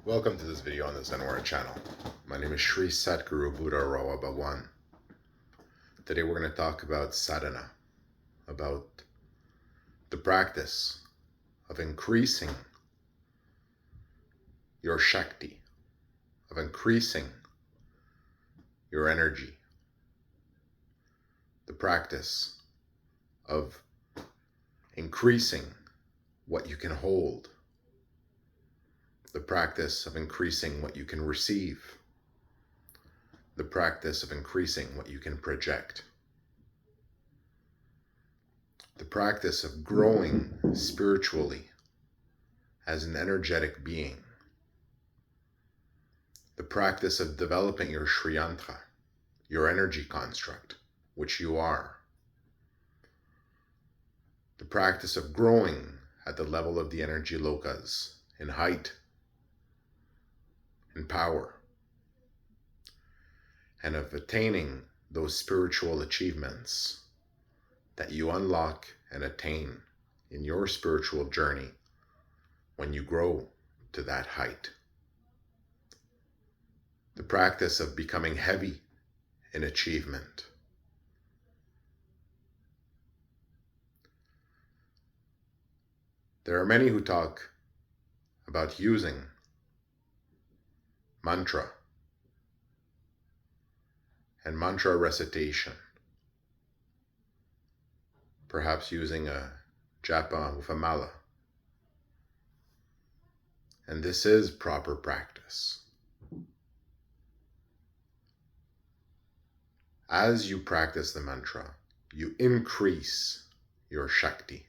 Welcome to this video on the Zenwara channel. My name is Sri Satguru Buddha Rawa Bhagwan. Today we're going to talk about sadhana, about the practice of increasing your Shakti, of increasing your energy, the practice of increasing what you can hold, the practice of increasing what you can receive, the practice of increasing what you can project, the practice of growing spiritually as an energetic being, the practice of developing your Shriyantra, your energy construct, which you are, the practice of growing at the level of the energy lokas in height, in power, and of attaining those spiritual achievements that you unlock and attain in your spiritual journey when you grow to that height. The practice of becoming heavy in achievement. There are many who talk about using mantra and mantra recitation, perhaps using a japa with a mala. And this is proper practice. As you practice the mantra, you increase your Shakti.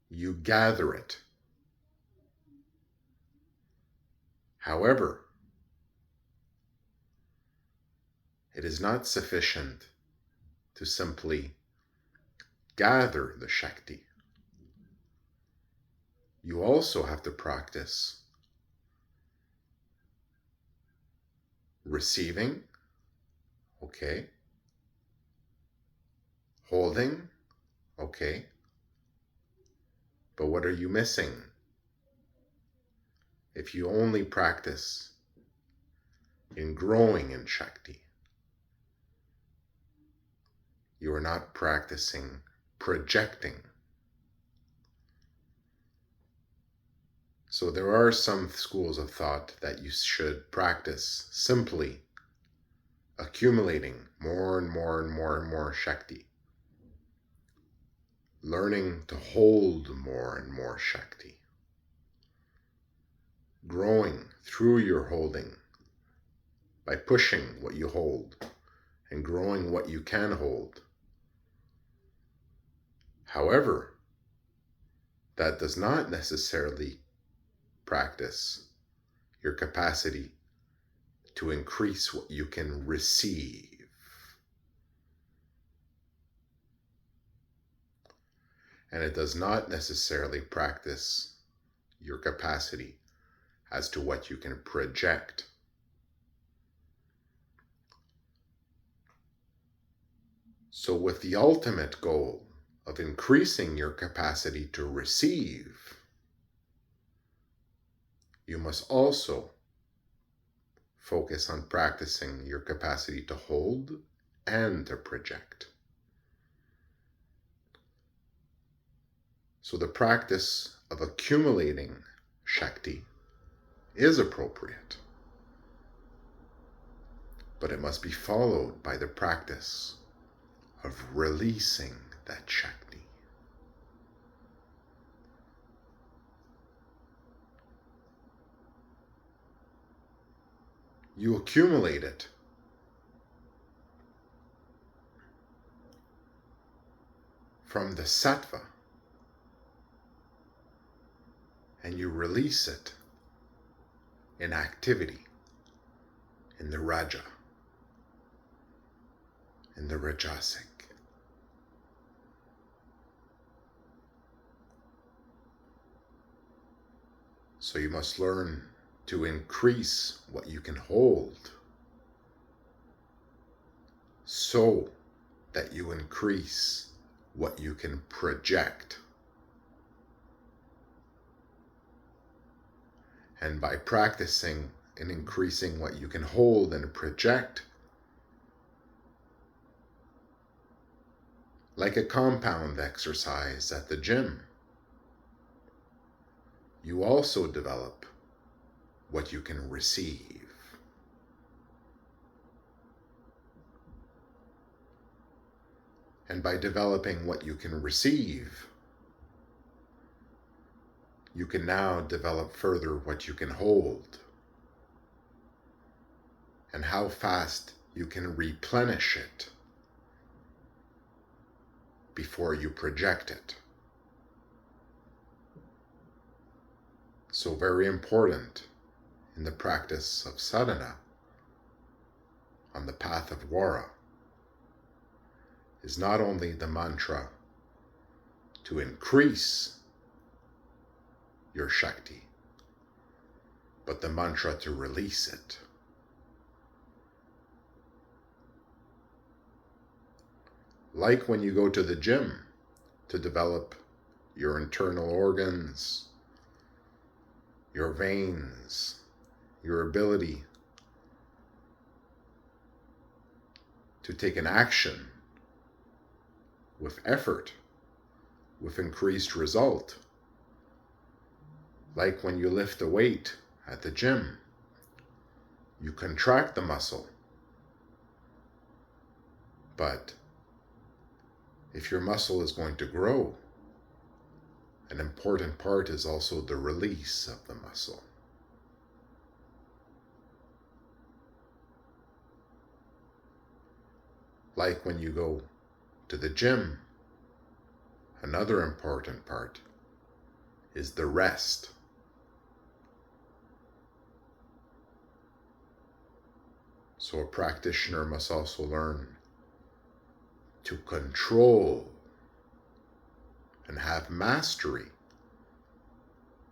You gather it. However, it is not sufficient to simply gather the Shakti. You also have to practice receiving, okay, holding, okay, but what are you missing? If you only practice in growing in Shakti, you are not practicing projecting. So there are some schools of thought that you should practice simply accumulating more and more and more and more Shakti, learning to hold more and more Shakti, growing through your holding by pushing what you hold and growing what you can hold. However, that does not necessarily practice your capacity to increase what you can receive. And it does not necessarily practice your capacity as to what you can project. So with the ultimate goal of increasing your capacity to receive, you must also focus on practicing your capacity to hold and to project. So the practice of accumulating Shakti is appropriate, but it must be followed by the practice of releasing that Shakti. You accumulate it from the sattva and you release it in activity, in the raja, in the rajasic. So you must learn to increase what you can hold so that you increase what you can project. And by practicing and increasing what you can hold and project, like a compound exercise at the gym, you also develop what you can receive. And by developing what you can receive, you can now develop further what you can hold, and how fast you can replenish it before you project it. So very important in the practice of sadhana on the path of Rawa is not only the mantra to increase your Shakti, but the mantra to release it. Like when you go to the gym to develop your internal organs, your veins, your ability to take an action with effort, with increased result. Like when you lift a weight at the gym, you contract the muscle. But if your muscle is going to grow, an important part is also the release of the muscle. Like when you go to the gym, another important part is the rest. So a practitioner must also learn to control and have mastery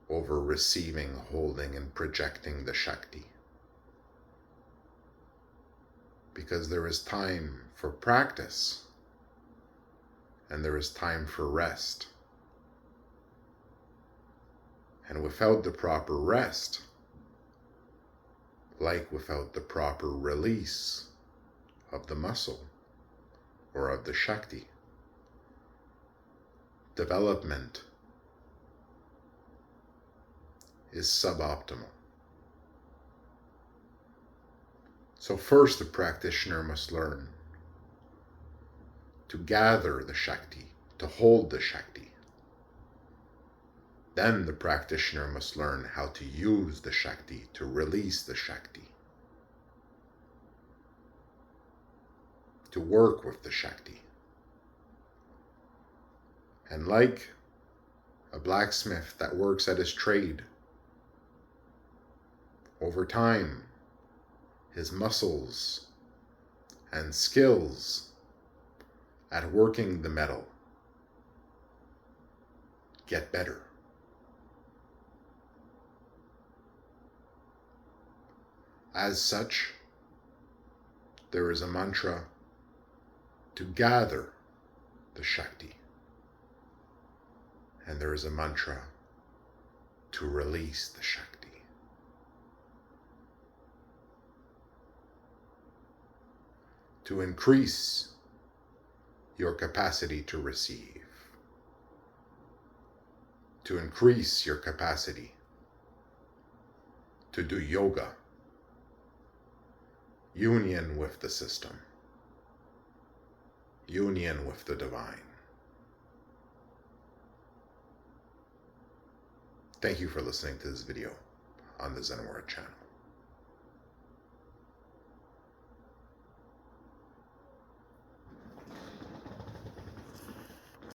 over receiving, holding, and projecting the Shakti. Because there is time for practice and there is time for rest. And without the proper rest, like without the proper release of the muscle or of the Shakti, development is suboptimal. So first the practitioner must learn to gather the Shakti, to hold the Shakti. Then the practitioner must learn how to use the Shakti, to release the Shakti, to work with the Shakti. And like a blacksmith that works at his trade, over time, his muscles and skills at working the metal get better. As such, there is a mantra to gather the Shakti, and there is a mantra to release the Shakti. To increase your capacity to receive, to increase your capacity to do yoga, union with the system, union with the divine. Thank you for listening to this video on the Zen Word channel.